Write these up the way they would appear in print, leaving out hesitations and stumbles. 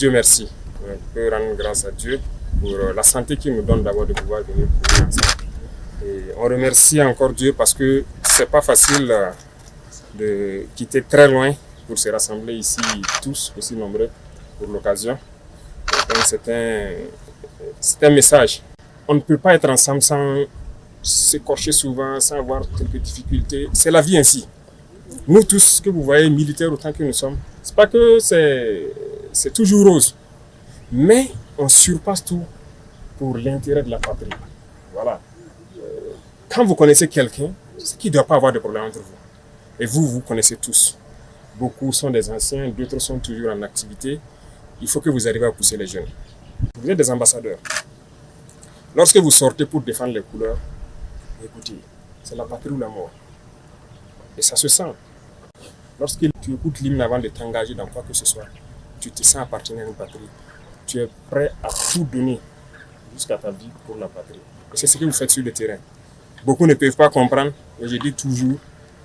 Dieu merci. On peut rendre grâce à Dieu pour la santé qu'il nous donne d'abord de pouvoir venir pour ensemble. Et on remercie encore Dieu parce que c'est pas facile de quitter très loin pour se rassembler ici tous aussi nombreux pour l'occasion. Donc c'est un message. On ne peut pas être ensemble sans s'écorcher souvent, sans avoir quelques difficultés. C'est la vie ainsi. Nous tous, que vous voyez, militaires autant que nous sommes, c'est pas que c'est toujours rose. Mais on surpasse tout pour l'intérêt de la patrie. Voilà. Quand vous connaissez quelqu'un, c'est qu'il ne doit pas avoir de problème entre vous. Et vous connaissez tous. Beaucoup sont des anciens, d'autres sont toujours en activité. Il faut que vous arriviez à pousser les jeunes. Vous êtes des ambassadeurs. Lorsque vous sortez pour défendre les couleurs, écoutez, c'est la patrie ou la mort. Et ça se sent. Lorsque tu écoutes l'hymne avant de t'engager dans quoi que ce soit, tu te sens appartenir à une patrie. Tu es prêt à tout donner jusqu'à ta vie pour la patrie. Et c'est ce que vous faites sur le terrain. Beaucoup ne peuvent pas comprendre, mais je dis toujours,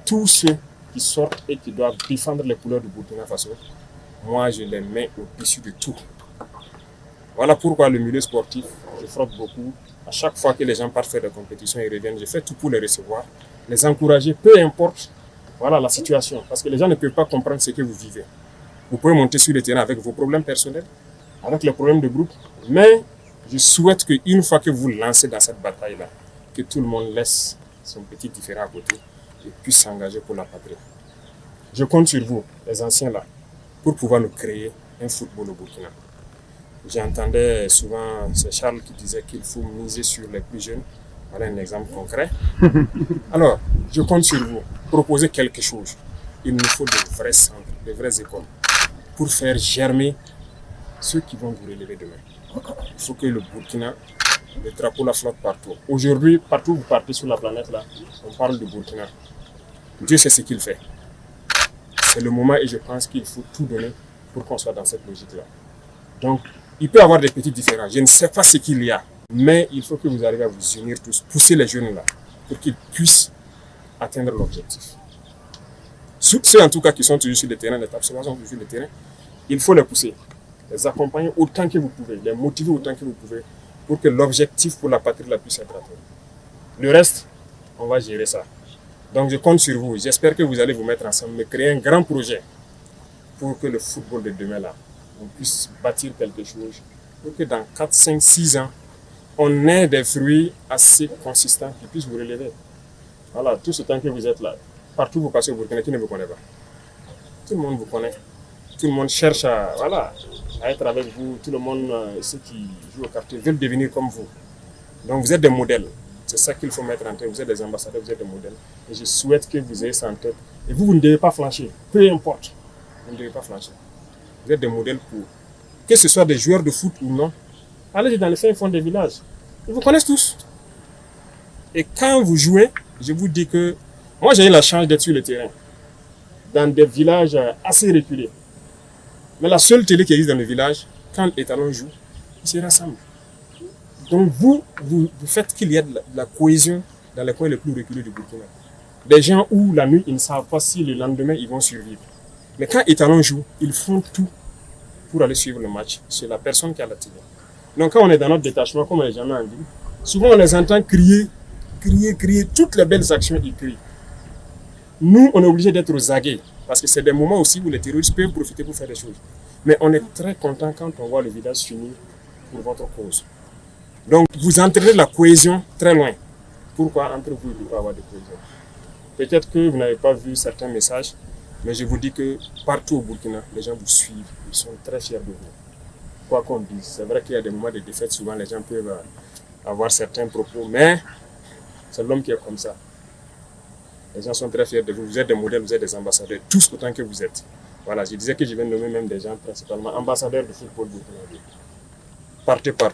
tous ceux qui sortent et qui doivent défendre les couleurs du Burkina Faso, moi je les mets au-dessus de tout. Voilà pourquoi le milieu sportif, je frotte beaucoup. À chaque fois que les gens partent faire des compétitions et reviennent, je fais tout pour les recevoir, les encourager, peu importe la situation. Parce que les gens ne peuvent pas comprendre ce que vous vivez. Vous pouvez monter sur le terrain avec vos problèmes personnels, avec les problèmes de groupe, mais je souhaite qu'une fois que vous lancez dans cette bataille-là, que tout le monde laisse son petit différend à côté et puisse s'engager pour la patrie. Je compte sur vous, les anciens là, pour pouvoir nous créer un football au Burkina. J'entendais souvent, c'est Charles qui disait qu'il faut miser sur les plus jeunes. Voilà un exemple concret. Alors, je compte sur vous, proposer quelque chose. Il nous faut de vrais centres, de vraies écoles, pour faire germer ceux qui vont vous relever demain. Il faut que le Burkina, le drapeau la flotte partout. Aujourd'hui, partout où vous partez sur la planète, là, on parle du Burkina. Dieu sait ce qu'il fait. C'est le moment et je pense qu'il faut tout donner pour qu'on soit dans cette logique-là. Donc, il peut y avoir des petits différends. Je ne sais pas ce qu'il y a, mais il faut que vous arriviez à vous unir tous, pousser les jeunes là, pour qu'ils puissent atteindre l'objectif. Ceux en tout cas qui sont toujours sur le terrain, les absolument sont toujours sur le terrain, il faut les pousser, les accompagner autant que vous pouvez, les motiver autant que vous pouvez, pour que l'objectif pour la patrie la puisse être atteint. Le reste, on va gérer ça. Donc je compte sur vous. J'espère que vous allez vous mettre ensemble, me créer un grand projet pour que le football de demain, là, on puisse bâtir quelque chose, pour que dans 4, 5, 6 ans, on ait des fruits assez consistants qui puissent vous relever. Voilà, tout ce temps que vous êtes là, partout où vous passez au Burkina, qui ne vous connaît pas. Tout le monde vous connaît. Tout le monde cherche à être avec vous. Tout le monde, ceux qui jouent au quartier, veulent devenir comme vous. Donc vous êtes des modèles. C'est ça qu'il faut mettre en tête. Vous êtes des ambassadeurs, vous êtes des modèles. Et je souhaite que vous ayez ça en tête. Et vous ne devez pas flancher. Peu importe. Vous ne devez pas flancher. Vous êtes des modèles pour. Que ce soit des joueurs de foot ou non. Allez dans les fins fonds des villages. Ils vous connaissent tous. Et quand vous jouez, je vous dis que moi j'ai eu la chance d'être sur le terrain. Dans des villages assez reculés. Mais la seule télé qui existe dans le village, quand les talons jouent, ils se rassemblent. Donc vous faites qu'il y ait de la cohésion dans les coins les plus reculés du Burkina. Des gens où la nuit, ils ne savent pas si le lendemain, ils vont survivre. Mais quand les talons jouent, ils font tout pour aller suivre le match. C'est la personne qui a la télé. Donc quand on est dans notre détachement, comme on est jamais en ville, souvent on les entend crier, toutes les belles actions, ils crient. Nous, on est obligé d'être aux aguets, parce que c'est des moments aussi où les terroristes peuvent profiter pour faire des choses. Mais on est très content quand on voit le village s'unir pour votre cause. Donc, vous entraînez la cohésion très loin. Pourquoi entre vous, il ne peut pas avoir de cohésion? Peut-être que vous n'avez pas vu certains messages, mais je vous dis que partout au Burkina, les gens vous suivent. Ils sont très fiers de vous. Quoi qu'on dise, c'est vrai qu'il y a des moments de défaite, souvent les gens peuvent avoir certains propos, mais c'est l'homme qui est comme ça. Les gens sont très fiers de vous. Vous êtes des modèles, vous êtes des ambassadeurs, tous autant que vous êtes. Voilà, je disais que je vais nommer même des gens principalement ambassadeurs de football burkinabé. Partez partout.